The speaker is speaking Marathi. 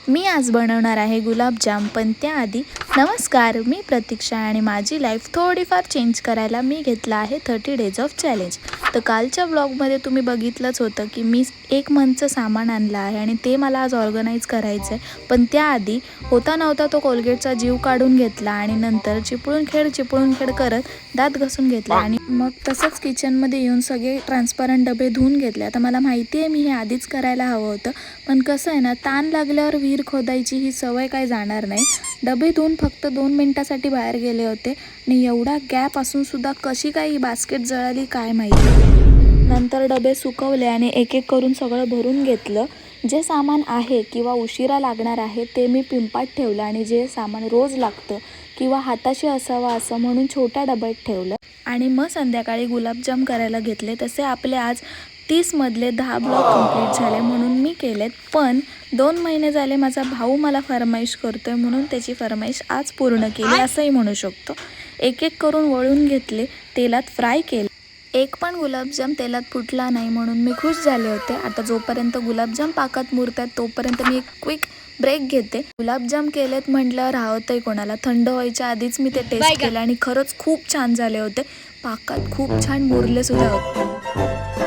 मी आज बनवणार आहे गुलाबजाम, पण त्याआधी नमस्कार, मी प्रतीक्षा आणि माझी लाईफ थोडीफार चेंज करायला मी घेतला आहे 30 डेज ऑफ चॅलेंज। तर कालच्या व्लॉगमध्ये तुम्ही बघितलंच होतं की मी 1 मंथचं सामान आणलं आहे आणि ते मला आज ऑर्गनाइज करायचं आहे। पण त्याआधी होता नव्हता तो कोलगेटचा जीव काढून घेतला आणि नंतर चिपळूण खेळ करत दात घासून घेतला आणि मग तसंच किचनमध्ये येऊन सगळे ट्रान्सपरंट डबे धुवून घेतले। आता मला माहिती आहे मी हे आधीच करायला हवं होतं, पण कसं आहे ना, ताण लागल्यावर विहीर खोदायची ही सवय काय जाणार नाही। डबे धुवून फक्त 2 मिनिटासाठी बाहेर गेले होते आणि एवढा गॅप असून सुद्धा कशी काय ही बास्केट जळाली काय माहिती। नंतर डबे सुकवले आणि एक एक करून सगळं भरून घेतलं। जे सामान आहे किंवा उशिरा लागणार आहे ते मी पिंपात ठेवलं आणि जे सामान रोज लागतं किंवा हाताशी असावा असं म्हणून छोट्या डब्यात ठेवलं आणि मग संध्याकाळी गुलाबजाम करायला घेतले। तसे आपले आज 30 मधले 10 ब्लॉग कंप्लीट झाले म्हणून मी केलेत, पण 2 महिने झाले माझा भाऊ मला फरमाईश करतोय म्हणून त्याची फरमाईश आज पूर्ण केली असंही म्हणू शकतो। एक एक करून वळून घेतले, तेलात फ्राय केले। एक पण गुलाबजाम तेलात फुटला नाही म्हणून मी खुश झाले होते। आता जोपर्यंत गुलाबजाम पाकात मुरतात तोपर्यंत मी एक क्विक ब्रेक घेते। गुलाबजाम केलेत म्हटल्यावर राहतंय कोणाला, थंड व्हायच्या आधीच मी ते टेस्ट केले आणि खरंच खूप छान झाले होते। पाकात खूप छान मुरले सुद्धा होते।